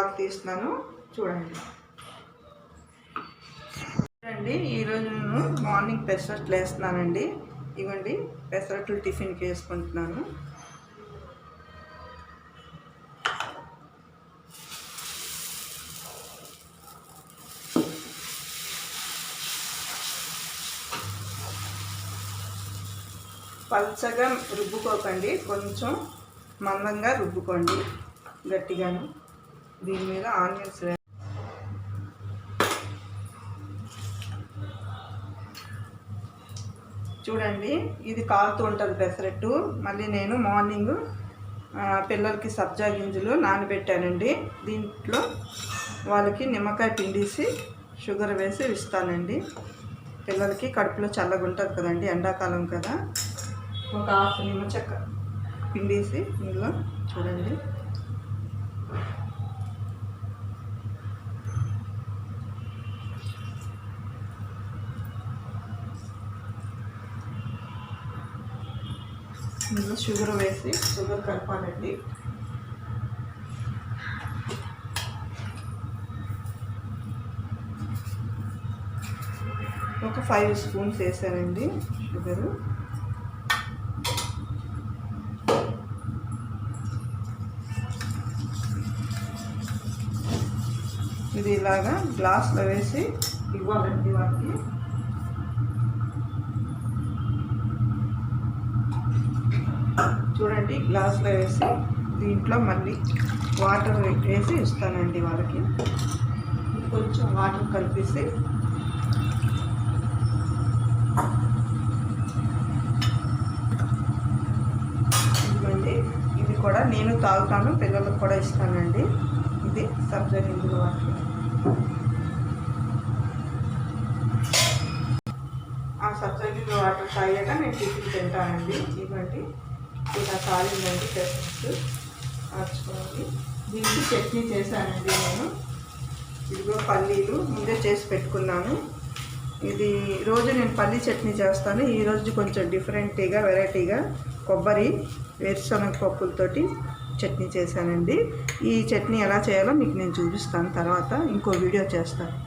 Blog తీస్తున్నాను చూడండి. ఈరోజు నేను మార్నింగ్ పెసరట్లు వేస్తున్నానండి. ఇవ్వండి, పెసరట్లు టిఫిన్కి వేసుకుంటున్నాను. పల్చగా రుబ్బుకోకండి, కొంచెం మందంగా రుబ్బుకోండి గట్టిగాను. దీని మీద ఆనియన్స్ చూడండి, ఇది కాలుతూ ఉంటుంది పెసరట్టు. మళ్ళీ నేను మార్నింగ్ పిల్లలకి సబ్జా గింజలు నానబెట్టానండి. దీంట్లో వాళ్ళకి నిమ్మకాయ పిండేసి షుగర్ వేసి ఇస్తానండి. పిల్లలకి కడుపులో చల్లగా ఉంటుంది కదండి, ఎండాకాలం కదా. ఒక హాఫ్ నిమ్మ చెక్క పిండేసి ఇందులో చూడండి. ఇందులో షుగర్ వేసి షుగర్ కలపాలండి. ఒక 5 స్పూన్స్ వేసానండి షుగరు. ఇది ఇలాగా గ్లాస్లో వేసి ఇవ్వాలండి వాటికి. చూడండి, గ్లాస్లో వేసి దీంట్లో మళ్ళీ వాటర్ వేసి ఇస్తానండి వాళ్ళకి. కొంచెం వాటర్ కలిపేసి ఇదిగోండి, ఇది కూడా నేను తాగుతాను, పిల్లలకు కూడా ఇస్తానండి. ఇది సబ్జా గింజల వాటర్. ఆ సబ్జా గింజల వాటర్ తాగాక నేను టిఫిన్ తింటానండి. ఇవ్వండి, ఇలా కాలిందండి పెసరట్టు మార్చుకోవాలి. దీనికి చట్నీ చేశానండి నేను. ఇదిగో పల్లీలు ముందే చేసి పెట్టుకున్నాను. ఇది రోజు నేను పల్లీ చట్నీ చేస్తాను. ఈరోజు కొంచెం డిఫరెంట్గా వెరైటీగా కొబ్బరి వేరుశనగ పప్పులతోటి చట్నీ చేశానండి. ఈ చట్నీ ఎలా చేయాలో మీకు నేను చూపిస్తాను, తర్వాత ఇంకో వీడియో చేస్తాను.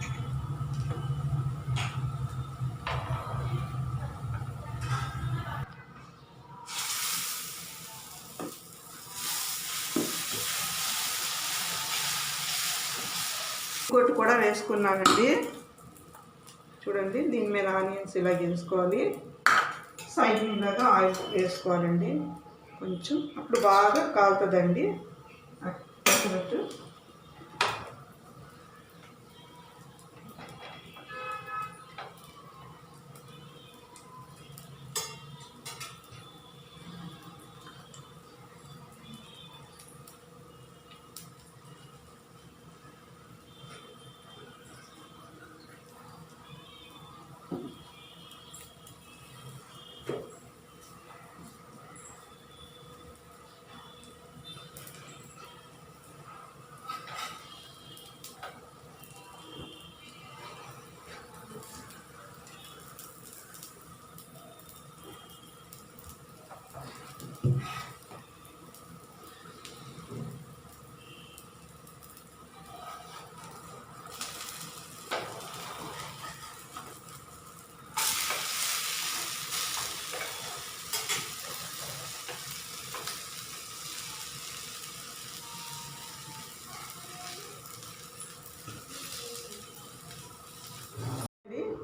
ఇంకోటి కూడా వేసుకున్నానండి. చూడండి, దీని మీద ఆనియన్స్ ఇలా వేసుకోవాలి. సైడ్ మీదగా ఆయిల్ వేసుకోవాలండి కొంచెం, అప్పుడు బాగా కాలుతుందండి పెసరట్టు.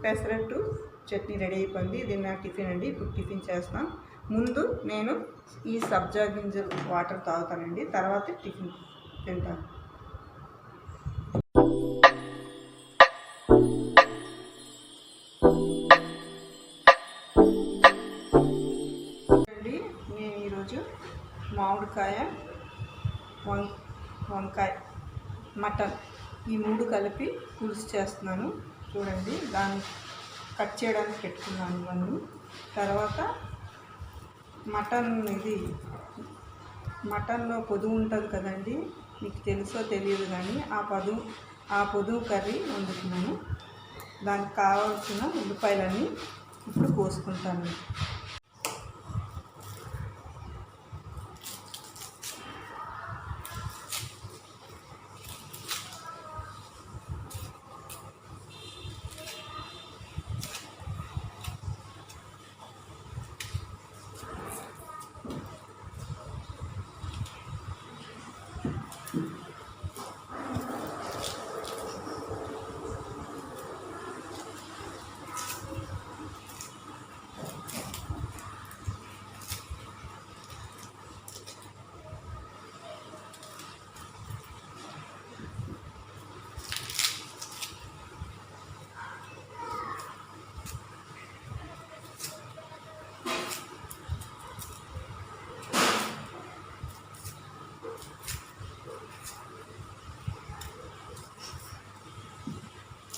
పెసరట్టు చట్నీ రెడీ అయిపోయింది. ఇది నా టిఫిన్ అండి. ఇప్పుడు టిఫిన్ చేస్తాను. ముందు నేను ఈ సబ్జా గింజలు వాటర్ తాగుతానండి, తర్వాత టిఫిన్ తింటాను. నేను ఈరోజు మామిడికాయ, వంకాయ, మటన్ ఈ 3 కలిపి పులుసు చేస్తున్నాను. చూడండి, దాన్ని కట్ చేయడానికి పెట్టుకున్నాను ఇవన్నీ. తర్వాత మటన్లో పొదువు ఉంటుంది కదండి, మీకు తెలుసో తెలియదు కానీ ఆ పొదువు కర్రీ వండుతున్నాను. దానికి కావాల్సిన ఉల్లిపాయలన్నీ ఇప్పుడు కోసుకుంటాను.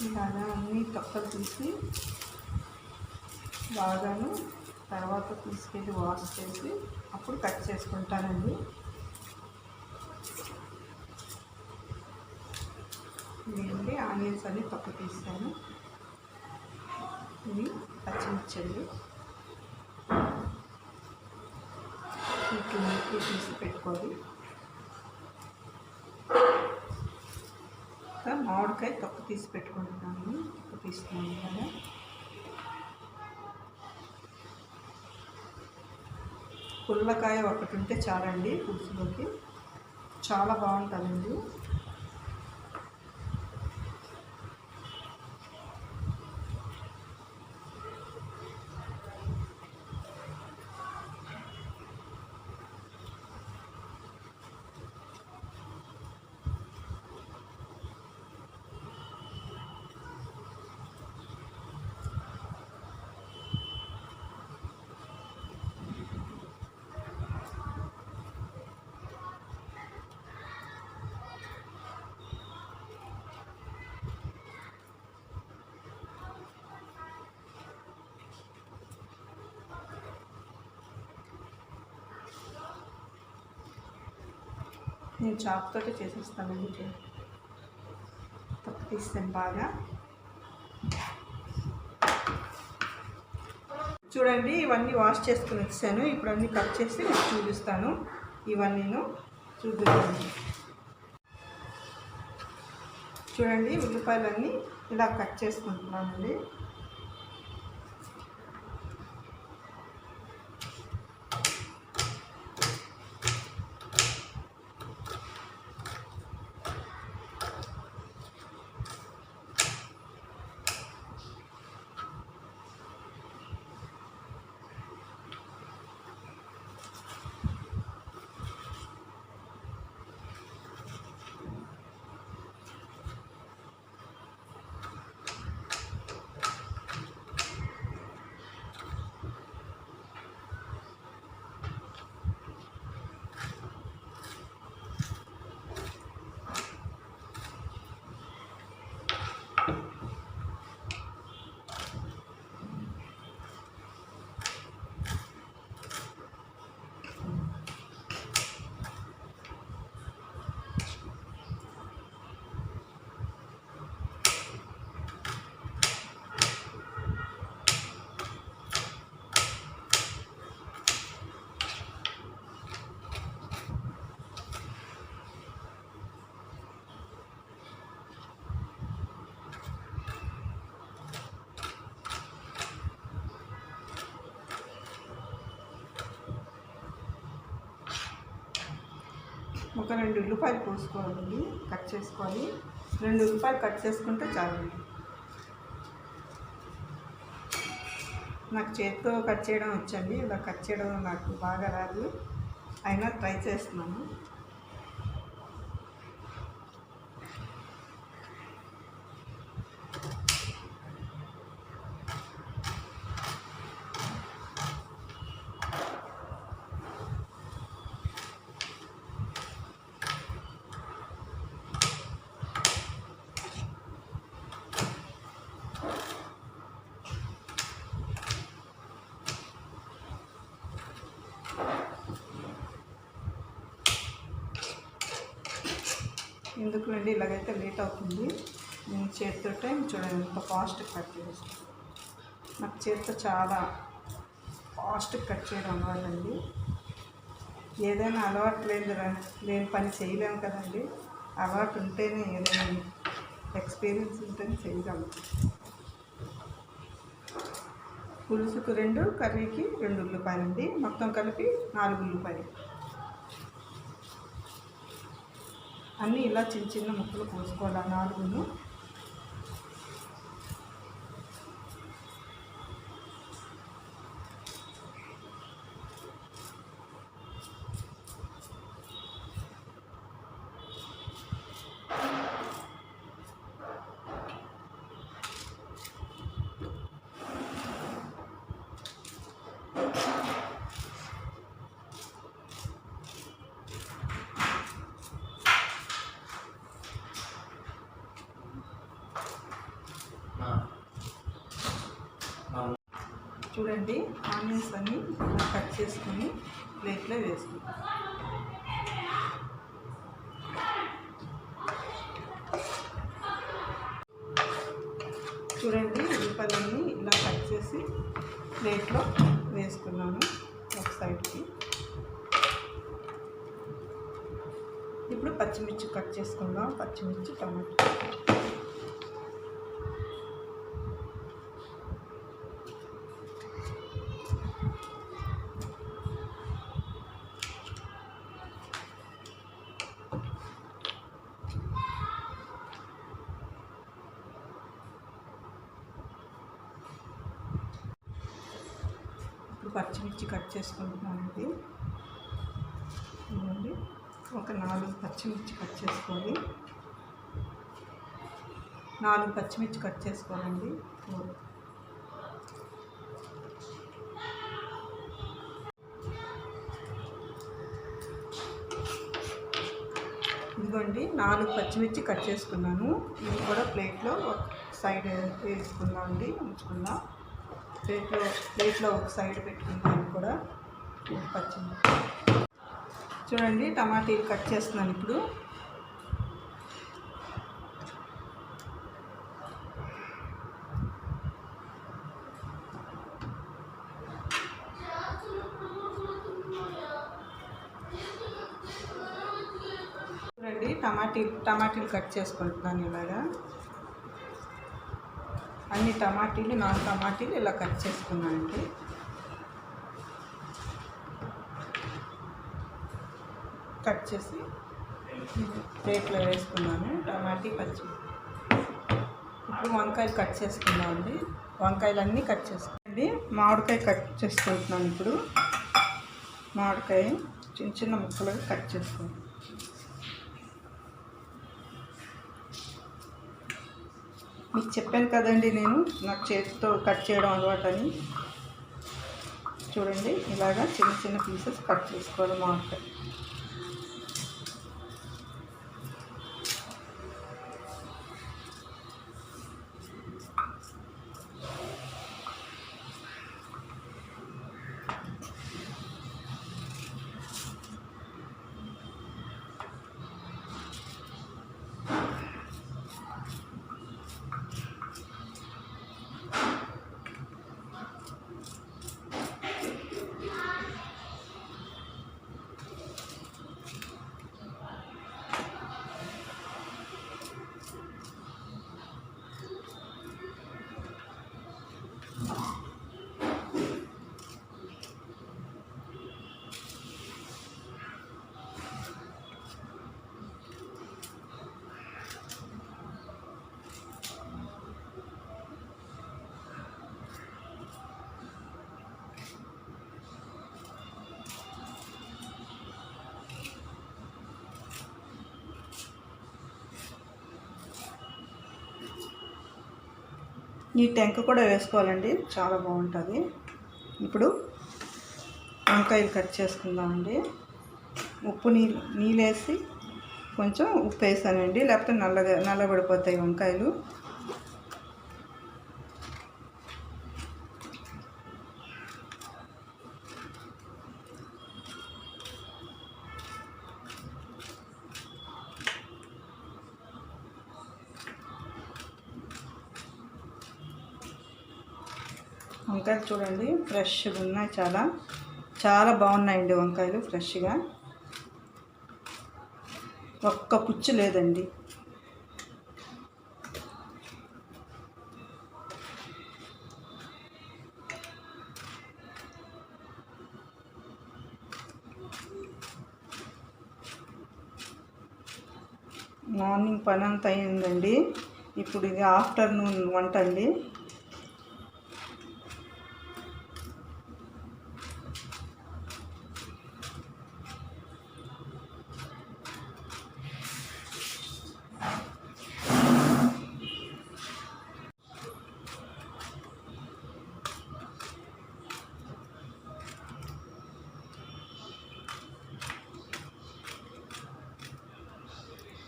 ఇలాగా అన్నీ తొక్కలు తీసి బాగాను తర్వాత తీసుకెళ్ళి వాష్ చేసి అప్పుడు కట్ చేసుకుంటానండి. ఇవి ఆనియన్స్ అన్ని తొక్క తీస్తాను. ఇవి పచ్చిమిర్చి ఇట్లా తీసి పెట్టుకోవాలి. మామిడికాయ తొక్క తీసి పెట్టుకుంటున్నాను. తొక్క తీస్తున్నాను కదా. పుల్లకాయ ఒకటి ఉంటే చాలండి, పులుసులోకి చాలా బాగుంటుందండి. నేను చాకుతో చేసేస్తానండి. తొక్క తీస్తాను బాగా. చూడండి, ఇవన్నీ వాష్ చేసుకుని వచ్చాను. ఇప్పుడు అన్నీ కట్ చేసి మీకు చూపిస్తాను. ఇవన్నీ చూపిస్తాను. చూడండి, ఉల్లిపాయలన్నీ ఇలా కట్ చేసుకుంటున్నానండి. ఒక 2 ఉల్లిపాయలు కోసుకోవాలండి, కట్ చేసుకోవాలి. 2 ఉల్లిపాయలు కట్ చేసుకుంటే చాలండి. నాకు చేతితో కట్ చేయడం వచ్చండి, ఇలా కట్ చేయడం నాకు బాగా రాదు, అయినా ట్రై చేస్తున్నాను. ఎందుకులండి ఇలాగైతే లేట్ అవుతుంది. నేను చేతితో చూడండి ఎంత ఫాస్ట్గా కట్ చేస్తాను. నాకు చేతితో చాలా ఫాస్ట్గా కట్ చేయడం అలవాటండి. ఏదైనా అలవాటు లేని పని చేయలేము కదండి. అలవాటు ఉంటేనే, ఏదైనా ఎక్స్పీరియన్స్ ఉంటేనే చేయగలం. పులుసుకు 2, కర్రీకి 2 ఉల్లిపాయలండి, మొత్తం కలిపి 4 ఉల్లిపాయలు. అన్నీ ఇలా చిన్న చిన్న ముక్కలు కోసుకోవాలి, 4. చూడండి, ఆనియన్స్ అన్నీ కట్ చేసుకొని ప్లేట్లో వేసుకుంటాం. చూడండి, ఉల్లిపాయలన్నీ ఇలా కట్ చేసి ప్లేట్లో వేసుకున్నాను ఒక సైడ్కి. ఇప్పుడు పచ్చిమిర్చి కట్ చేసుకుందాం. పచ్చిమిర్చి, టమాటా. పచ్చిమిర్చి కట్ చేసుకుంటున్నానండి. ఇవ్వండి, ఒక 4 పచ్చిమిర్చి కట్ చేసుకోవాలి. 4 పచ్చిమిర్చి కట్ చేసుకోవాలండి. ఇదిగోండి, 4 పచ్చిమిర్చి కట్ చేసుకున్నాను. ఇది కూడా ప్లేట్లో ఒక సైడ్ వేసుకుందాం అండి, ఉంచుకుందాం. ప్లేట్లో ఒక సైడ్ పెట్టుకుంటాను కూడా పచ్చిమిర్చి. చూడండి, టమాటీలు కట్ చేస్తున్నాను ఇప్పుడు. చూడండి, టమాటీలు కట్ చేసుకుంటున్నాను ఇలాగా. అన్ని టమాటీలు 4 టమాటీలు ఇలా కట్ చేసుకున్నానండి. కట్ చేసి ప్లేట్లో వేసుకున్నాను. టమాటీ, పచ్చి. ఇప్పుడు వంకాయలు కట్ చేసుకున్నామండి. వంకాయలన్నీ కట్ చేసుకోండి. మామిడికాయ కట్ చేసుకుంటున్నాను ఇప్పుడు. మామిడికాయ చిన్న చిన్న ముక్కలుగా కట్ చేసుకోండి. మీకు చెప్పాను కదండి, నేను నాకు చేతితో కట్ చేయడం అలవాటని. చూడండి, ఇలాగా చిన్న చిన్న పీసెస్ కట్ చేసుకోవాలి మామిడికాయ. ఈ టెంక కూడా వేసుకోవాలండి, చాలా బాగుంటుంది. ఇప్పుడు వంకాయలు కట్ చేసుకుందామండి. ఉప్పు నీళ్ళు వేసి కొంచెం ఉప్పు వేసానండి, లేకపోతే నల్లబడిపోతాయి వంకాయలు. వంకాయలు చూడండి, ఫ్రెష్గా ఉన్నాయి. చాలా బాగున్నాయండి వంకాయలు, ఫ్రెష్గా. ఒక్క పుచ్చు లేదండి. మార్నింగ్ పని అంతా అయిందండి. ఇప్పుడు ఇది ఆఫ్టర్నూన్ వంట అండి.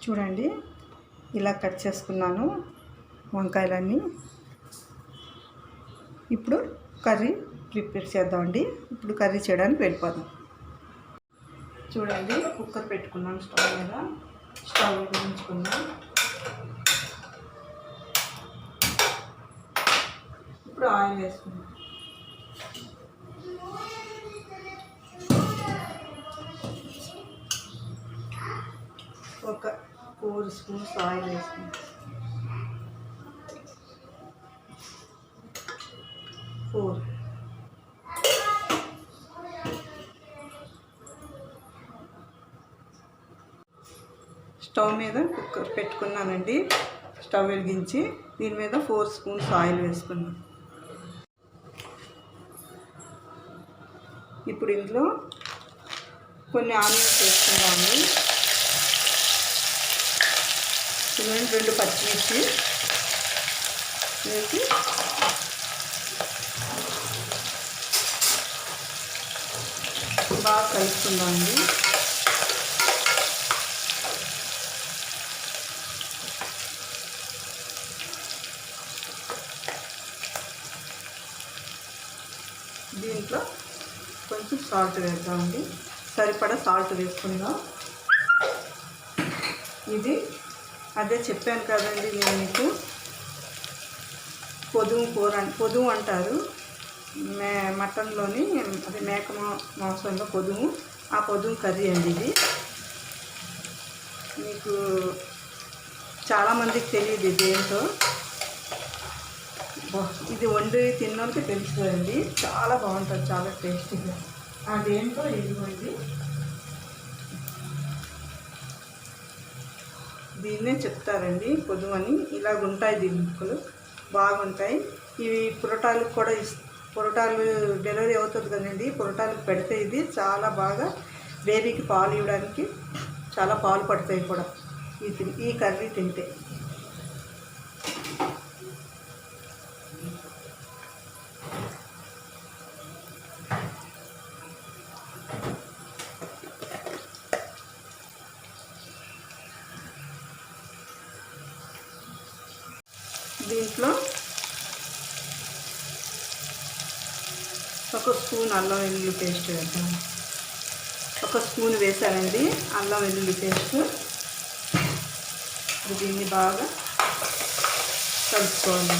చూడండి, ఇలా కట్ చేసుకున్నాను వంకాయలన్నీ. ఇప్పుడు కర్రీ ప్రిపేర్ చేద్దామండి. ఇప్పుడు కర్రీ చేయడానికి వెళ్ళిపోదాం. చూడండి, కుక్కర్ పెట్టుకున్నాను స్టవ్ మీద. స్టవ్ వెలిగించుకున్నాం. ఇప్పుడు ఆయిల్ వేసుకున్నాం. ఒక 4 స్పూన్స్ ఆయిల్ వేసుకున్నాం. 4 స్టవ్ మీద కుక్కర్ పెట్టుకున్నానండి. స్టవ్ వెలిగించి దీని మీద 4 స్పూన్స్ ఆయిల్ వేసుకున్నాం. ఇప్పుడు ఇందులో కొన్ని ఆనియన్స్ వేసుకుందామండి. 2 పచ్చిమిర్చి వేసి బాగా కలుపుకుందామండి. దీంట్లో కొంచెం సాల్ట్ వేద్దామండి. సరిపడా సాల్ట్ వేసుకుందాం. ఇది అదే చెప్పాను కదండి నేను మీకు, పొదుము అంటారు మటన్లోని, అదే మేక మాంసంలో పొదుము. ఆ పొదుము కర్రీ అండి ఇది. మీకు చాలామందికి తెలియదు ఇది ఏంటో. ఇది వండి తిన్నోళ్ళకి తెలుస్తుందండి. చాలా బాగుంటుంది, చాలా టేస్టీగా. అదేంటో ఇదిగోండి, దీన్నే చెప్తారండి పొదుము అని. ఇలాగుంటాయి దీని ముక్కలు, బాగుంటాయి. ఇవి పురటాలకు కూడా పురటాలు డెలివరీ అవుతుంది కదండి, పురటాలకు పెడితే ఇది చాలా బాగా బేబీకి పాలు ఇవ్వడానికి చాలా పాలు పడతాయి కూడా ఈ కర్రీ తింటే. దీంట్లో 1 స్పూన్ అల్లం వెల్లుల్లి పేస్ట్ వేద్దాం. 1 స్పూన్ వేసానండి అల్లం వెల్లుల్లి పేస్ట్. దీన్ని బాగా కలుపుకోవాలి.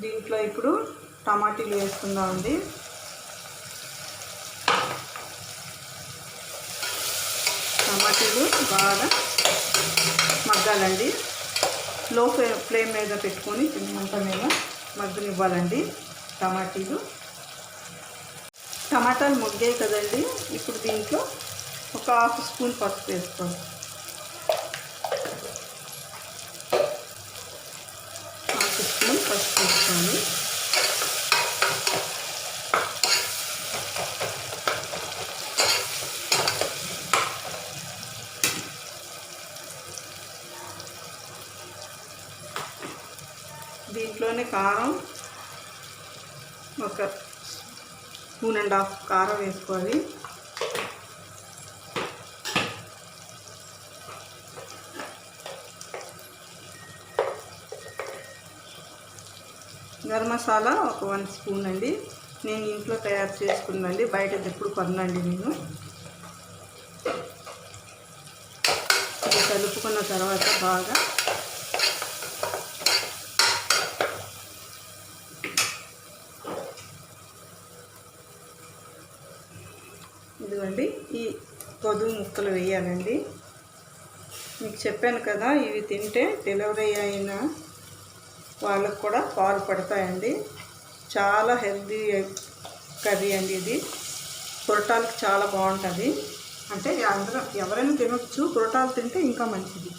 దీంట్లో ఇప్పుడు టమాటీలు వేసుకుందామండి. టమాటీలు బాగా మగ్గాలండి. లో ఫ్లేమ్ మీద పెట్టుకొని మంట మీద మగ్గనివ్వాలండి టమాటాలు మగ్గాయి కదండి. ఇప్పుడు దీంట్లో ఒక 1/2 స్పూన్ పసుపు వేసుకోవాలి. 1/2 స్పూన్ పసుపు వేసుకోండి. దీంట్లోనే కారం 1.5 స్పూన్ కారం వేసుకోవాలి. గరం మసాలా ఒక 1 స్పూన్ అండి. నేను ఇంట్లో తయారు చేసుకున్నాండి, బయట ఎప్పుడు కొనండి నేను. ఇది కలుపుకున్న తర్వాత బాగా ఇదిగోండి ఈ పొదుము ముక్కలు వేయాలండి. మీకు చెప్పాను కదా, ఇవి తింటే డెలివరీ అయిన వాళ్ళకు కూడా పాలు పడతాయండి. చాలా హెల్తీ కర్రీ అండి ఇది. పురటాలకు చాలా బాగుంటుంది. అంటే అందరూ ఎవరైనా తినొచ్చు, పురటాలు తింటే ఇంకా మంచిది.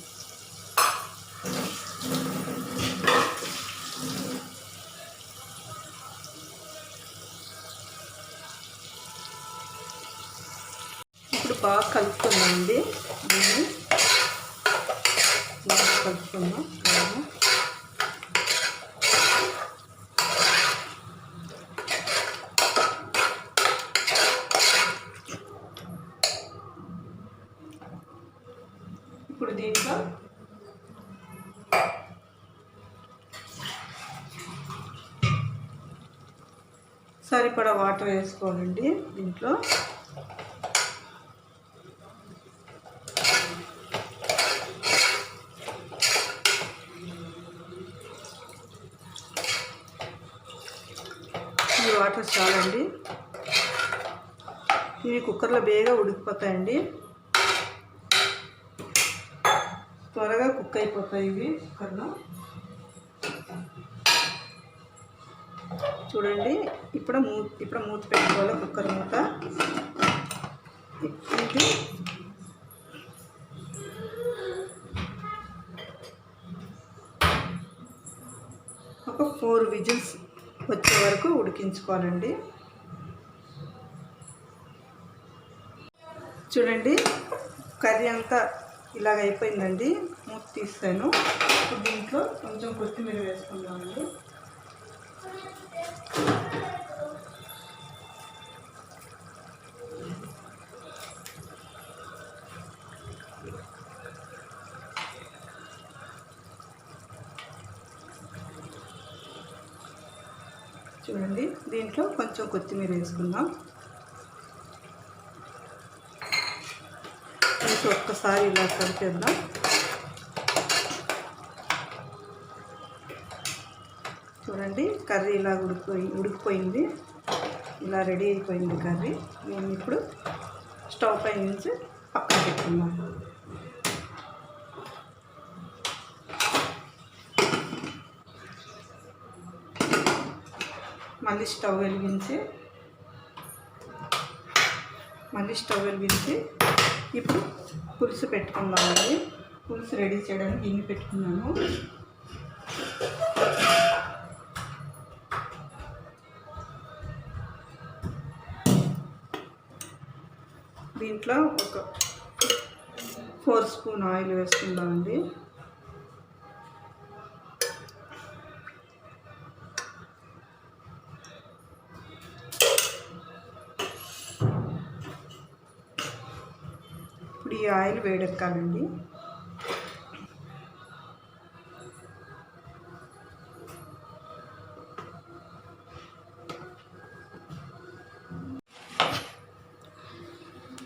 ఇప్పుడు బాగా కలుపుకుందామండి. దీన్ని బాగా కలుపుకుందాం. ఇప్పుడు దీంట్లో సరిపడా వాటర్ వేసుకోవాలండి. దీంట్లో ఈ వాటర్ చాలండి. ఇవి కుక్కర్లో బేగా ఉడికిపోతాయండి, త్వరగా కుక్ అయిపోతాయి ఇవి కుక్కర్లో. చూడండి, ఇప్పుడు మూత పెట్టుకోవాలి, కుక్కర్ మూత. ఇది ఒక 4 విజిల్స్ వచ్చే వరకు ఉడికించుకోవాలండి. చూడండి, కర్రీ అంతా ఇలాగ అయిపోయిందండి. మూత తీస్తాను. దీంట్లో కొంచెం కొత్తిమీర వేసుకుందామండి. చూడండి, దీంట్లో కొంచెం కొత్తిమీర వేసుకుందాం. వేసి ఒక్కసారి ఇలా కలిపేద్దాం. చూడండి, కర్రీ ఇలా ఉడికిపోయింది. ఇలా రెడీ అయిపోయింది కర్రీ. నేను ఇప్పుడు స్టవ్ పై నుంచి పక్కన పెట్టుకుందాం. మళ్ళీ స్టవ్ వెలిగించి ఇప్పుడు పులుసు పెట్టుకుందామండి. పులుసు రెడీ చేయడానికి గిన్నె పెట్టుకున్నాను. దీంట్లో ఒక 4 స్పూన్ ఆయిల్ వేసుకుందామండి. ఇప్పుడు ఈ ఆయిల్ వేడెక్కాలండి.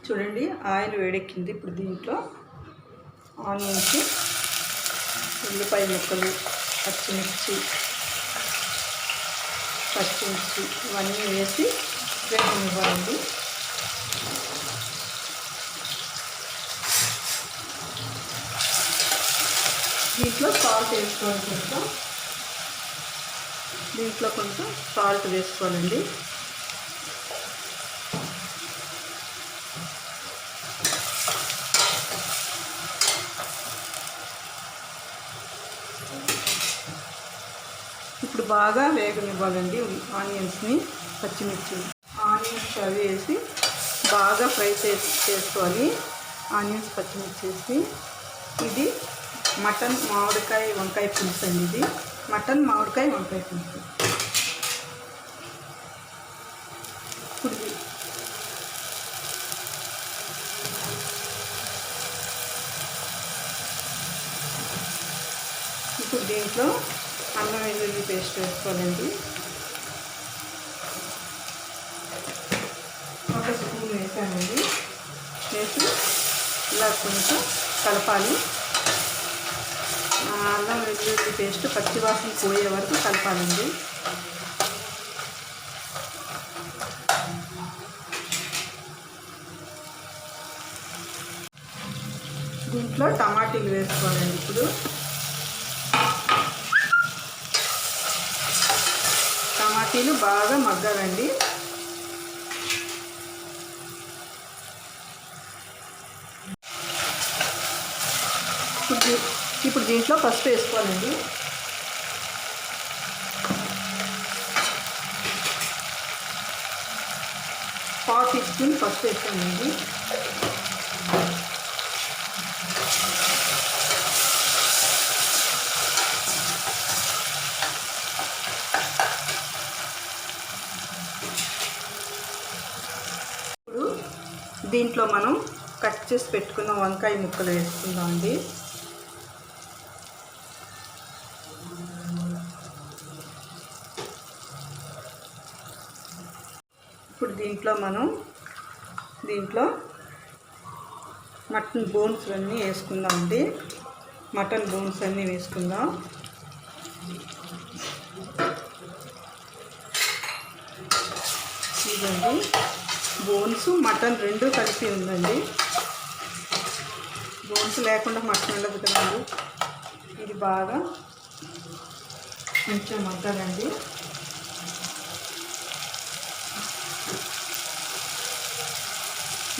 చూడండి, ఆయిల్ వేడెక్కింది. ఇప్పుడు దీంట్లో ఆనియన్స్, ఉల్లిపాయ ముక్కలు, పచ్చిమిర్చి ఇవన్నీ వేసి వేగనివ్వాలండి. దీంట్లో సాల్ట్ వేసుకోవాలి. దీంట్లో కొంచెం సాల్ట్ వేసుకోవాలండి. ఇప్పుడు బాగా వేగనివ్వాలండి ఆనియన్స్ని, పచ్చిమిర్చి. ఆనియన్స్ అవి వేసి బాగా ఫ్రై చేసుకోవాలి. ఆనియన్స్, పచ్చిమిర్చి వేసి. ఇది మటన్ మామిడికాయ వంకాయ పులుసు అండి. ఇది మటన్ మామిడికాయ వంకాయ పులుసు. ఇప్పుడు దీంట్లో అల్లం వెల్లుల్లి పేస్ట్ వేసుకోవాలండి. 1 స్పూన్ వేసానండి. వేసి ఇలా కొంచెం కలపాలి. అల్లం వెల్లుల్లి పేస్ట్ పచ్చివాసన పోయే వరకు కలపాలండి. దీంట్లో టమాటీలు వేసుకోవాలండి. ఇప్పుడు టమాటీలు బాగా మగ్గాలండి. ఇప్పుడు దీంట్లో పసుపు వేసుకోవాలండి. ½ టీ స్పూన్ పసుపు వేసుకోండి. ఇప్పుడు దీంట్లో మనం కట్ చేసి పెట్టుకున్న వంకాయ ముక్కలు వేసుకుందామండి. ఇప్పుడు దీంట్లో మటన్ బోన్స్ అన్నీ వేసుకుందామండి. మటన్ బోన్స్ అన్నీ వేసుకుందాం. ఇదండి బోన్స్ మటన్ రెండు కలిపి ఉందండి. బోన్స్ లేకుండా మటన్ ఉండదు కదండి. ఇది బాగా కొంచెం మగ్గాలండి.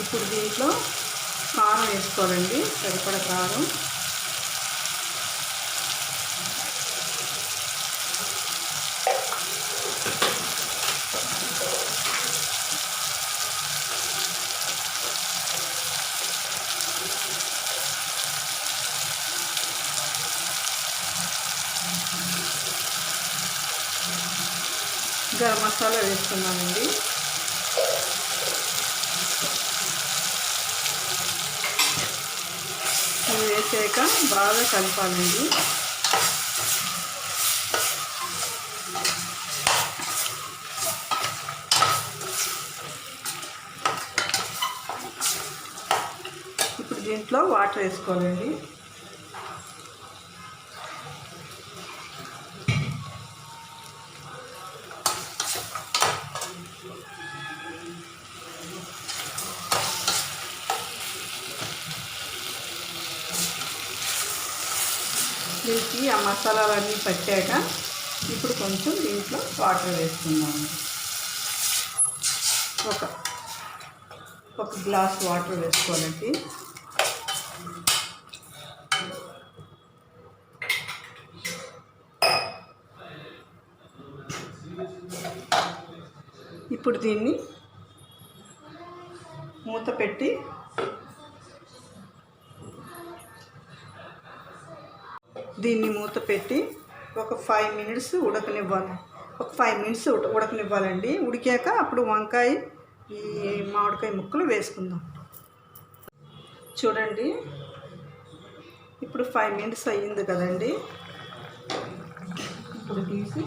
ఇప్పుడు దీంట్లో కారం వేసుకోవాలండి, సరిపడా కారం. గరం మసాలా వేసుకున్నానండి. ఇది వేసాక బాగా కలపాలండి. ఇప్పుడు దీంట్లో వాటర్ వేసుకోవాలండి. దీనికి ఆ మసాలాలన్నీ పట్టాక ఇప్పుడు కొంచెం దీంట్లో వాటర్ వేసుకుందాము. ఒక గ్లాస్ వాటర్ వేసుకోవాలండి. ఇప్పుడు దీన్ని మూత పెట్టి ఒక 5 మినిట్స్ ఉడకనివ్వాలి. ఒక 5 మినిట్స్ ఉడకనివ్వాలండి. ఉడికాక అప్పుడు వంకాయ ఈ మామిడికాయ ముక్కలు వేసుకుందాం. చూడండి ఇప్పుడు 5 మినిట్స్ అయ్యింది కదండి. ఇప్పుడు తీసి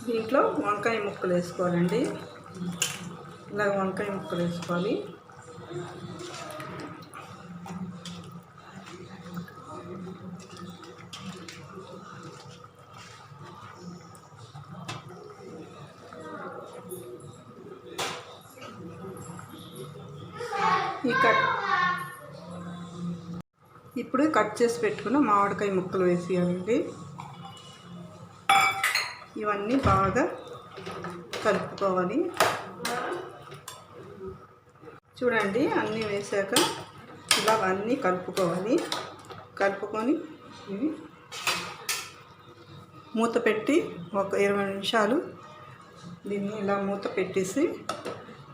దీంట్లో వంకాయ ముక్కలు వేసుకోవాలండి. ఇలా వంకాయ ముక్కలు వేసుకోవాలి. ఇప్పుడు కట్ చేసి పెట్టుకున్న మామిడికాయ ముక్కలు వేసేయాలండి. ఇవన్నీ బాగా కలుపుకోవాలి. చూడండి అన్నీ వేసాక ఇలా అన్నీ కలుపుకొని ఇవి మూత పెట్టి ఒక 20 నిమిషాలు దీన్ని ఇలా మూత పెట్టేసి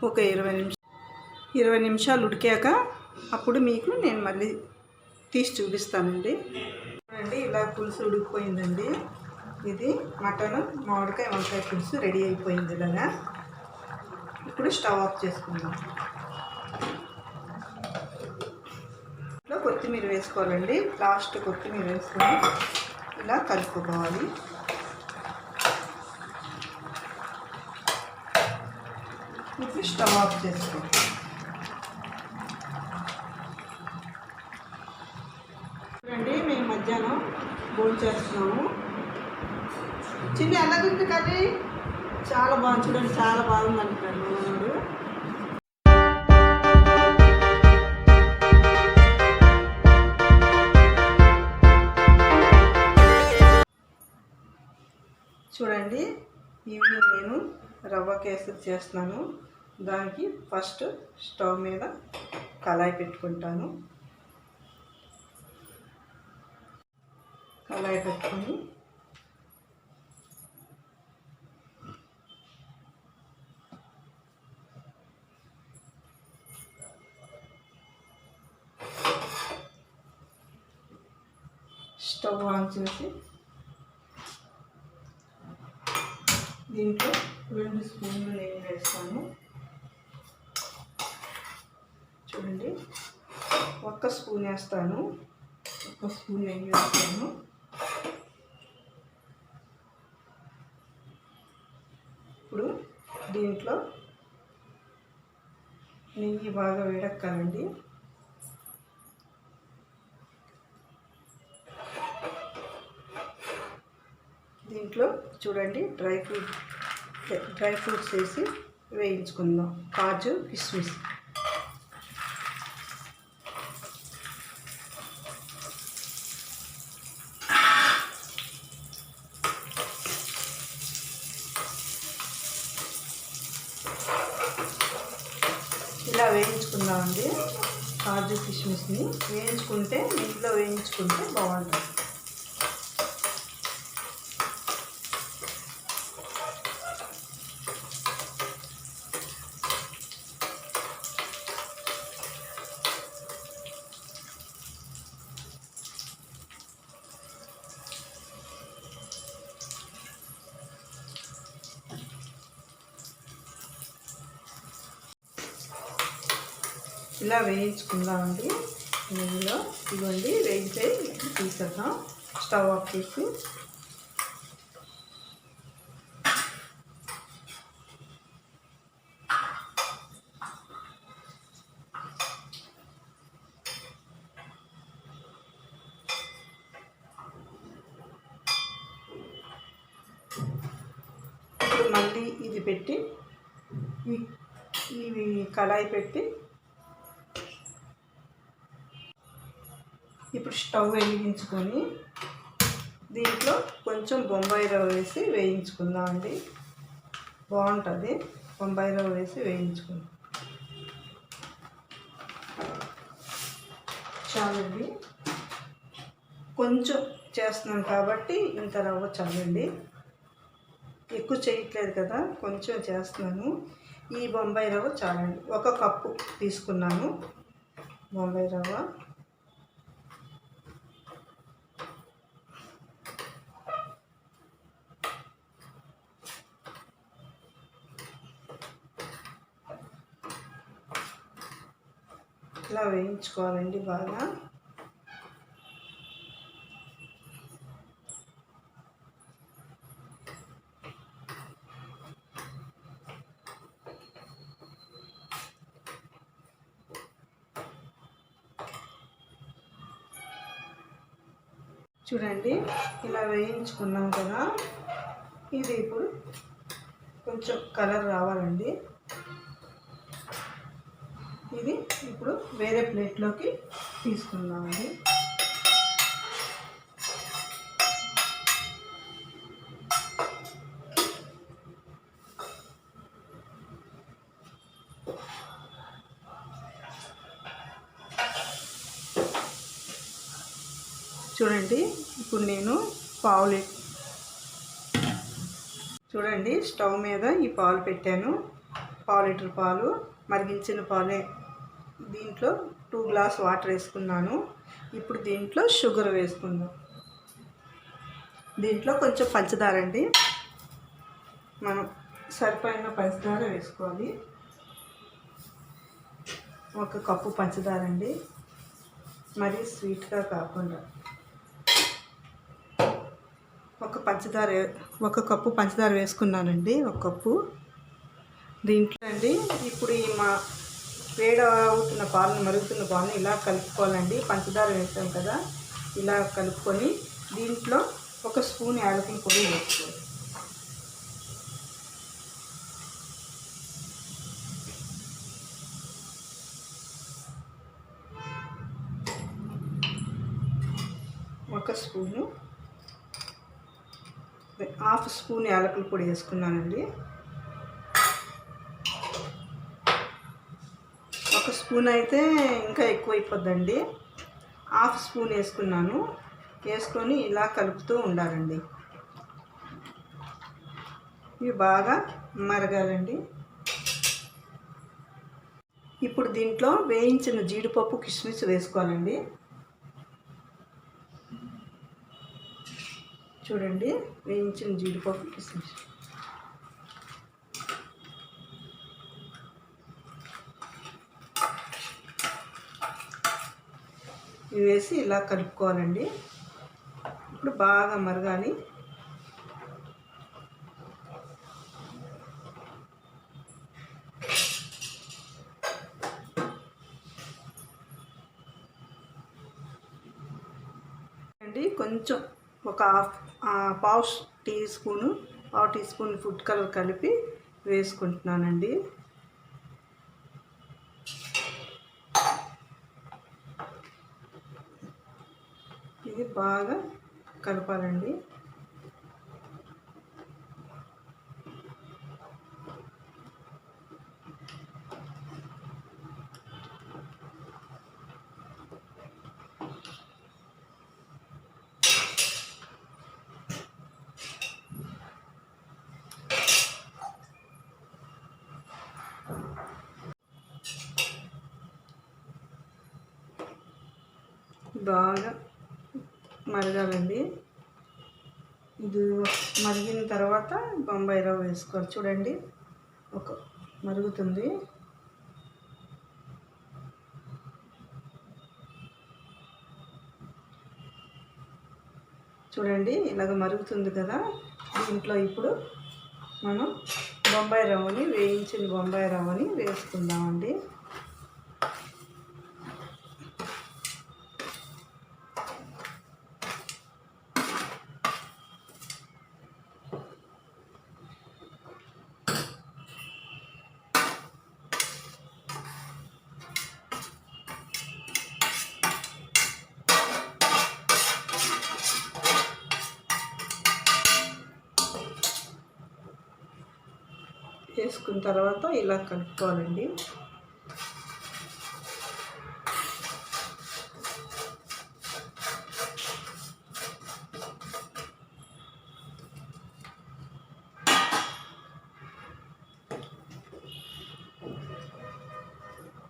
ఒక 20 నిమిషాలు ఉడికాక అప్పుడు మీకు నేను మళ్ళీ తీసి చూపిస్తానండి. చూడండి ఇలా పులుసు ఉడికిపోయిందండి. ఇది మటన్ మామిడికాయ వంకాయ పులుసు రెడీ అయిపోయింది. ఇలాగా ఇప్పుడు స్టవ్ ఆఫ్ చేసుకుందాం. ఇట్లా కొత్తిమీర వేసుకోవాలండి. లాస్ట్ కొత్తిమీర వేసుకొని ఇలా కలుపుకోవాలి. ఇప్పుడు స్టవ్ ఆఫ్ చేసుకోవాలి. చూడండి మేము మధ్యాహ్నం భోజనం చేస్తున్నాము. చిన్న ఎలాగుంది కర్రీ? చాలా బాగుంది. చూడండి చాలా బాగుంది అంటారు మనోడు. చూడండి ఈవినింగ్ నేను రవ్వ కేసరి చేస్తున్నాను. దానికి ఫస్ట్ స్టవ్ మీద కళాయి పెట్టుకుంటాను. కళాయి పెట్టుకొని స్టవ్ ఆన్ చేసి దీంట్లో 2 స్పూన్లు నెయ్యి వేస్తాను. చూడండి, 1 స్పూన్ వేస్తాను. 1 స్పూన్ నెయ్యి వేస్తాను. ఇప్పుడు దీంట్లో నెయ్యి బాగా వేడెక్కాలండి. దీంట్లో చూడండి డ్రై ఫ్రూట్స్ వేసి వేయించుకుందాం. కాజు, కిస్మిస్. ఇలా వేయించుకుందామండి. కాజు, కిస్మిస్ని వేయించుకుంటే, ఇంట్లో వేయించుకుంటే బాగుంటుంది. ఇలా వేయించుకుందామండి నెయ్యిలో. ఇవ్వండి వేయితే తీసేద్దాం. స్టవ్ ఆఫ్ చేసి ఇప్పుడు మళ్ళీ ఇది పెట్టి ఇవి కళాయి పెట్టి ఇప్పుడు స్టవ్ వెలిగించుకొని దీంట్లో కొంచెం బొంబాయి రవ్వ వేసి వేయించుకుందాం అండి. బాగుంటుంది బొంబాయి రవ్వ వేసి వేయించుకుందాం. చాలండి, కొంచెం చేస్తున్నాను కాబట్టి ఇంత రవ్వ చాలండి. ఎక్కువ చేయట్లేదు కదా, కొంచెం చేస్తున్నాను. ఈ బొంబాయి రవ్వ చాలండి. 1 కప్పు తీసుకున్నాను బొంబాయి రవ్వ. ఇలా వేయించుకోవాలండి బాగా. చూడండి ఇలా వేయించుకున్నాం కదా, ఇది ఇప్పుడు కొంచెం కలర్ రావాలండి. ఇది ఇప్పుడు వేరే ప్లేట్లోకి తీసుకుందామండి. చూడండి ఇప్పుడు నేను చూడండి స్టవ్ మీద ఈ పాలు పెట్టాను. 1/2 లీటర్ పాలు, మరిగించిన పాలే. దీంట్లో 2 గ్లాస్ వాటర్ వేసుకున్నాను. ఇప్పుడు దీంట్లో షుగర్ వేసుకుందాం. దీంట్లో కొంచెం పంచదార అండి, మనం సరిపోయిన పంచదార వేసుకోవాలి. 1 కప్పు పంచదార అండి, మరీ స్వీట్గా కాకుండా. 1 కప్పు పంచదార వేసుకున్నానండి. 1 కప్పు. దీంట్లో అండి ఇప్పుడు ఈ వేడి అవుతున్న పాలను, మరుగుతున్న పాలను ఇలా కలుపుకోవాలండి. పంచదార వేసాం కదా, ఇలా కలుపుకొని దీంట్లో 1 స్పూన్ యాలకుల పొడి వేసుకోవాలి. ఒక స్పూను, 1/2 స్పూన్ యాలకుల పొడి వేసుకున్నానండి. 1 స్పూన్ అయితే ఇంకా ఎక్కువ అయిపోద్దండి. 1/2 స్పూన్ వేసుకున్నాను. వేసుకొని ఇలా కలుపుతూ ఉండాలండి. ఇవి బాగా మరగాలండి. ఇప్పుడు దీంట్లో వేయించిన జీడిపప్పు, కిస్మిస్ వేసుకోవాలండి. చూడండి వేయించిన జీడిపప్పు, కిస్మిస్. ఇవి వేసి ఇలా కలుపుకోవాలండి. ఇప్పుడు బాగా మరగాలి. కొంచెం ఒక పావు టీ స్పూన్ ఫుడ్ కలర్ కలిపి వేసుకుంటున్నానండి. ఇది బాగా కలపాలండి. బాగా మరగాలండి. ఇది మరిగిన తర్వాత బొంబాయి రవ్వ వేసుకోవాలి. చూడండి, ఒక మరుగుతుంది. చూడండి, ఇలాగ మరుగుతుంది కదా. దీంట్లో ఇప్పుడు మనం వేయించిన బొంబాయి రవ్వని వేసుకుందామండి. వేసుకున్న తర్వాత ఇలా కలుపుకోవాలండి.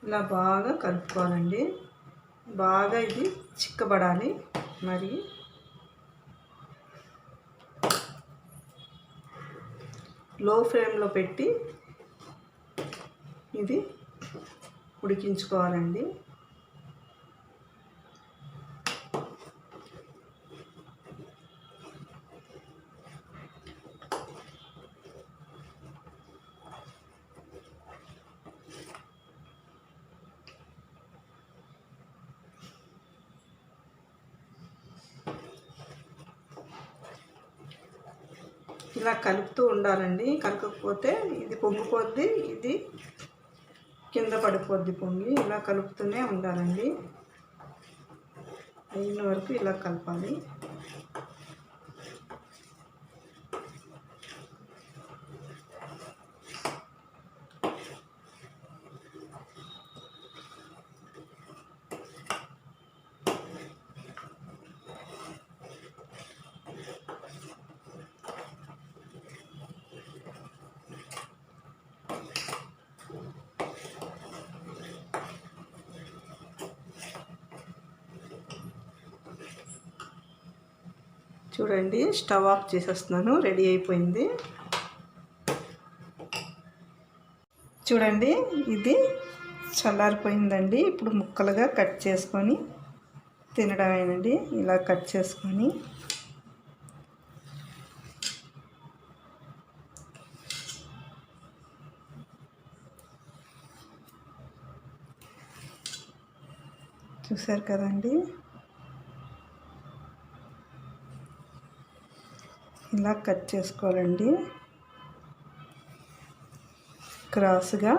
ఇలా బాగా కలుపుకోవాలండి. బాగా ఇది చిక్కబడాలి. మరి లో ఫ్లేమ్లో పెట్టి ఇది ఉడికించుకోవాలండి. ఇలా కలుపుతూ ఉండాలండి. కలపకపోతే ఇది పొంగిపోద్ది, ఇది కింద పడిపోద్ది పొంగి. ఇలా కలుపుతూనే ఉండాలండి. అయిన వరకు ఇలా కలపాలి. చూడండి, స్టవ్ ఆఫ్ చేసేస్తున్నాను. రెడీ అయిపోయింది. చూడండి, ఇది చల్లారిపోయిందండి. ఇప్పుడు ముక్కలుగా కట్ చేసుకొని తినడమేనండి. ఇలా కట్ చేసుకొని చూసారు కదండి. ఇలా కట్ చేసుకోవాలండి క్రాస్గా.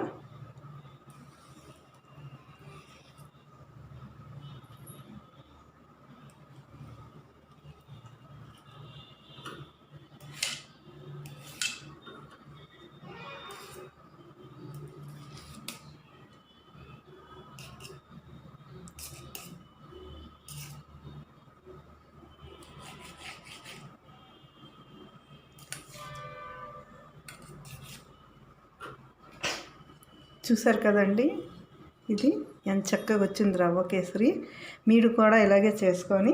చూసారు కదండి, ఇది ఎంత చక్కగా వచ్చింది రవ్వ కేసరి. మీరు కూడా ఇలాగే చేసుకొని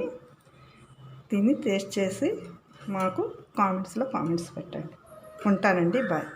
దీన్ని టేస్ట్ చేసి మాకు కామెంట్స్ పెట్టండి. ఉంటానండి, బాయ్.